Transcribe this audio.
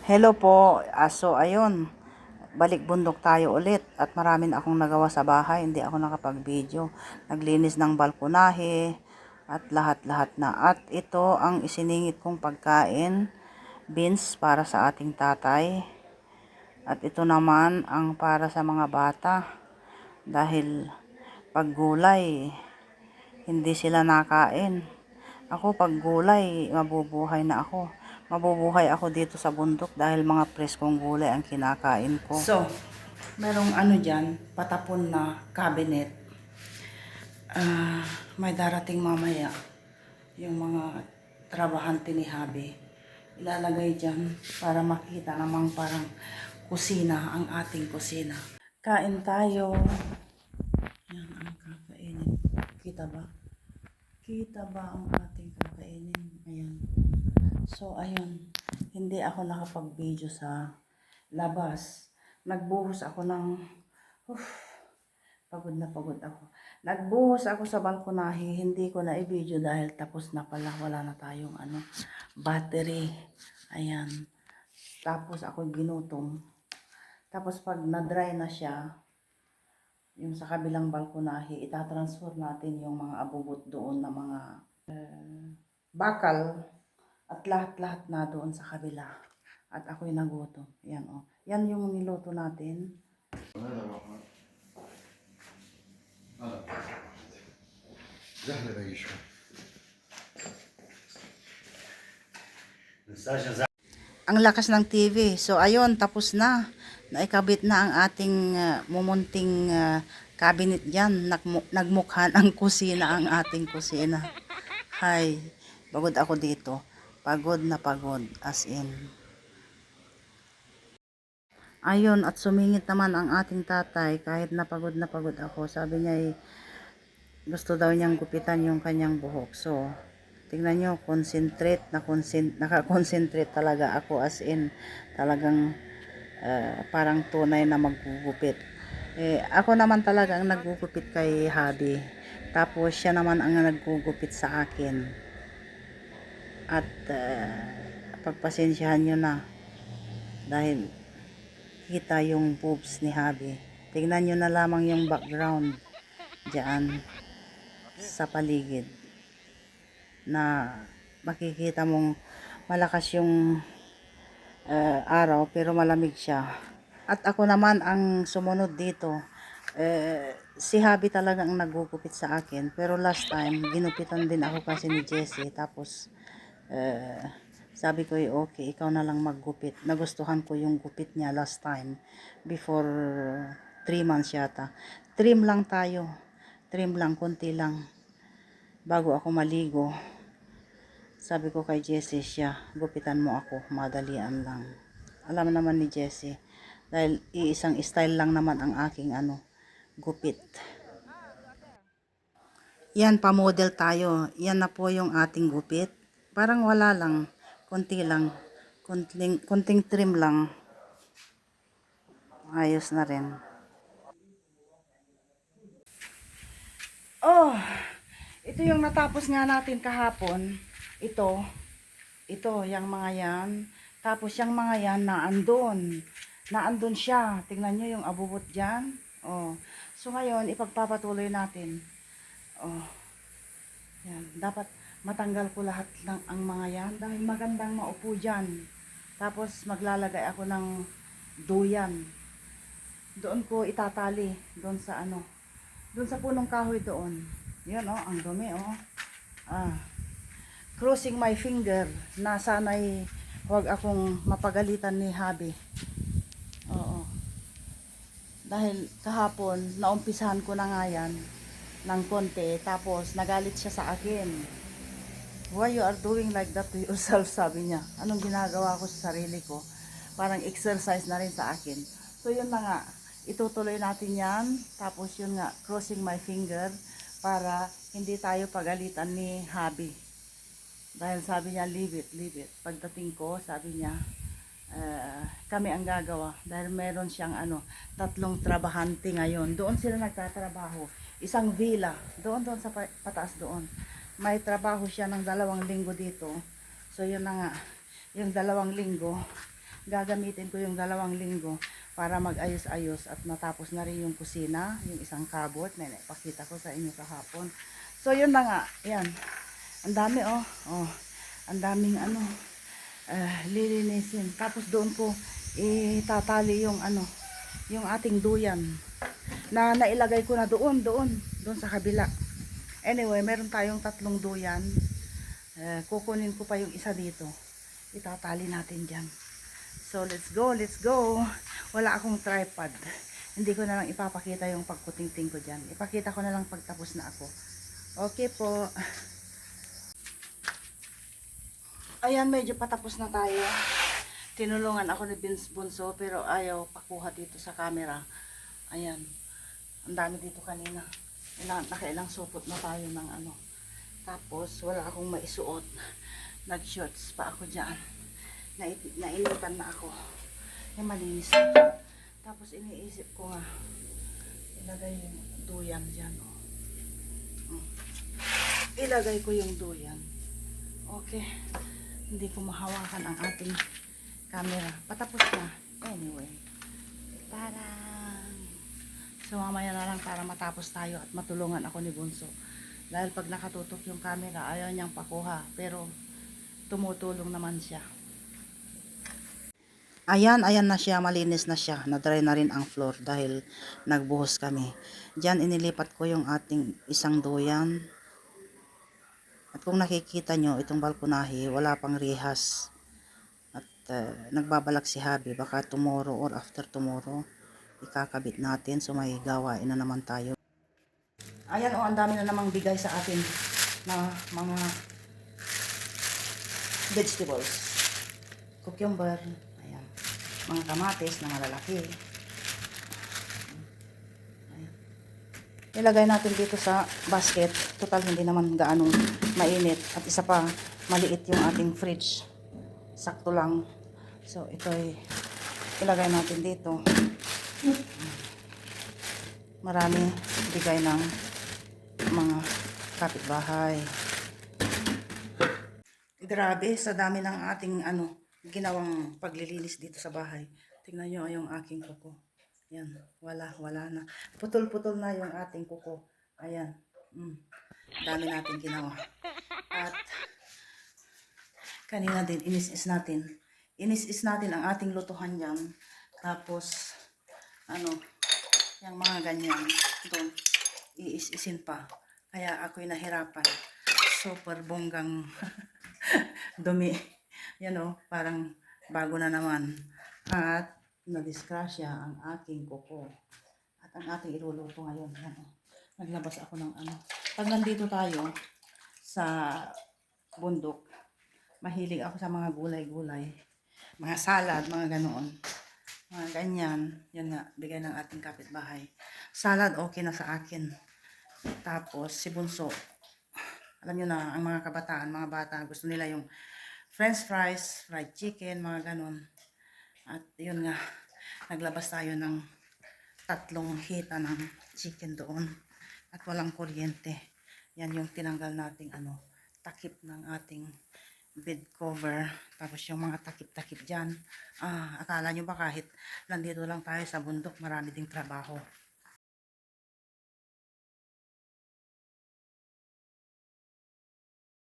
Hello po. Ayun, balik bundok tayo ulit at marami na akong nagawa sa bahay. Hindi ako nakapag-video. Naglinis ng balkonahe at lahat-lahat na. At ito ang isiningit kong pagkain, beans para sa ating tatay. At ito naman ang para sa mga bata. Dahil pag gulay, hindi sila nakain. Ako pag gulay, mabubuhay ako dito sa bundok dahil mga preskong gulay ang kinakain ko. So, merong dyan, patapon na cabinet. May darating mamaya yung mga trabahante ni Habi. Ilalagay dyan para makita namang parang kusina, ang ating kusina. Kain tayo. Yan ang kakainin. Kita ba? Kita ba ang ating kakainin? Ayan. So, ayun. Hindi ako nakapag-video sa labas. Nagbuhos ako ng... pagod na pagod ako. Nagbuhos ako sa balkonahe. Hindi ko na i-video dahil tapos na pala. Wala na tayong battery. Ayan. Tapos ako ginutom. Tapos pag na-dry na siya, yung sa kabilang balkonahe, itatransfer natin yung mga abubot doon na mga bakal at lahat-lahat na doon sa kabila. At ako'y nagutom. Yan o. Yan yung niluto natin. Ang lakas ng TV. So ayun, tapos na. Naikabit na ang ating mumunting cabinet dyan. Nagmukha ng kusina ang ating kusina. Hay, pagod ako dito. Pagod na pagod, as in. Ayun, at sumingit naman ang ating tatay kahit na pagod ako. Sabi niya gusto daw niyang gupitan yung kanyang buhok. So, tingnan nyo, nakakonsentrate talaga ako, as in, talagang parang tunay na maggugupit. Ako naman talaga ang naggugupit kay Habi. Tapos siya naman ang naggugupit sa akin. At pagpasensyahan nyo na dahil kita yung boobs ni Habi. Tingnan nyo na lamang yung background dyan sa paligid na makikita mong malakas yung araw pero malamig siya. At ako naman ang sumunod dito. Si Habi talaga ang nagugupit sa akin, pero last time ginupitan din ako kasi ni Jessie. Tapos sabi ko okay, ikaw na lang maggupit. Nagustuhan ko yung gupit niya last time before 3 months yata. Trim lang tayo, trim lang, konti lang bago ako maligo. Sabi ko kay Jessie, gupitan mo ako, madalian lang. Alam naman ni Jessie, dahil iisang style lang naman ang aking gupit. Yan, pa-model tayo. Yan na po yung ating gupit. Parang wala lang, konti lang, konting trim lang. Ayos na rin. Oh, ito yung natapos nga natin kahapon. Ito, yung mga yan. Tapos yung mga yan, naandun siya. Tingnan nyo yung abubot dyan. Oh. So ngayon, ipagpapatuloy natin. Oh. Yan. Dapat matanggal ko lahat ng ang mga yan. Dahil magandang maupo dyan. Tapos maglalagay ako ng duyan. Doon ko itatali. Doon sa doon sa punong kahoy doon. Yan oh, ang dumi oh. Crossing my finger na sana'y huwag akong mapagalitan ni Habi. Oo. Dahil kahapon, naumpisahan ko na nga yan ng konti, tapos nagalit siya sa akin. Why you are doing like that to yourself, sabi niya. Anong ginagawa ko sa sarili ko? Parang exercise na rin sa akin. So yun na nga, itutuloy natin yan. Tapos yun nga, crossing my finger para hindi tayo pagalitan ni Habi. Dahil sabi niya, leave it. Pagdating ko, sabi niya, kami ang gagawa. Dahil meron siyang 3 trabahante ngayon. Doon sila nagtatrabaho. Isang villa. Doon sa pataas doon. May trabaho siya ng 2 linggo dito. So yun na nga, yung 2 linggo, gagamitin ko yung 2 linggo para mag-ayos-ayos at natapos na rin yung kusina, yung isang kabot na ipakita ko sa inyo kahapon. So yun na nga, yan. Ang dami oh. Oh, ang daming ano, lilinisin. Tapos doon ko itatali yung ano, yung ating duyan na nailagay ko na doon sa kabila. Anyway, meron tayong 3 duyan. Kukunin ko pa yung isa dito. Itatali natin dyan. So, let's go, let's go. Wala akong tripod. Hindi ko na lang ipapakita yung pagkutingting ko dyan. Ipakita ko na lang pagtapos na ako. Okay po. Ayan, medyo patapos na tayo. Tinulungan ako ni Bunso pero ayaw pakuha dito sa camera. Ayan. Ang dami dito kanina. Nakailang supot na tayo ng ano. Tapos, wala akong maisuot. Nag-shorts pa ako dyan. Nainitan na ako. Malinis na. Tapos, iniisip ko nga, ilagay yung duyan dyan. Oh. Ilagay ko yung duyan. Okay. Hindi ko mahawakan ang ating camera. Patapos na. Anyway. Tarang! So, mamaya na lang para matapos tayo at matulungan ako ni Bunso. Dahil pag nakatutok yung camera, ayaw niyang pakuha. Pero, tumutulong naman siya. Ayan na siya. Malinis na siya. Na-dry na rin ang floor dahil nagbuhos kami. Diyan inilipat ko yung ating isang duyan. At kung nakikita nyo, itong balkonahe, wala pang rihas. At nagbabalak si Habi. Baka tomorrow or after tomorrow, ikakabit natin. So may gawain na naman tayo. Ayan o, ang dami na namang bigay sa atin na mga vegetables. Cucumber, ayan. Mga kamatis na malalaki. Ayan. Ilagay natin dito sa basket. Total hindi naman gaanong mainit. At isa pa, maliit yung ating fridge. Sakto lang. So ito ay ilagay natin dito. Marami bigay ng mga kapitbahay. Grabe sa dami ng ating ginawang paglilinis dito sa bahay. Tingnan nyo yung aking kuko. Yan, wala na. Putol-putol na yung ating kuko. Ayan. Dami natin ginawa. At kanina din inis-is natin. Inis-is natin ang ating lutuhan yan. Tapos yung mga ganyan doon iis-isin pa. Kaya ako'y nahirapan. Super bonggang dumi. Yan o, parang bago na naman. At nadiskrasya ang aking kuko. At ang ating iluluto ngayon. Yan o. Naglabas ako ng Pag nandito tayo sa bundok, mahilig ako sa mga gulay-gulay. Mga salad, mga ganoon. Mga ganyan. Yan nga, bigay ng ating kapitbahay. Salad, okay na sa akin. Tapos, si Bunso, alam nyo na, ang mga kabataan, mga bata, gusto nila yung french fries, fried chicken, mga ganon. At yun nga, naglabas tayo ng 3 hita ng chicken doon. At walang kuryente. Yan yung tinanggal nating takip ng ating bed cover. Tapos yung mga takip-takip dyan. Akala nyo ba kahit nandito lang tayo sa bundok, marami ding trabaho.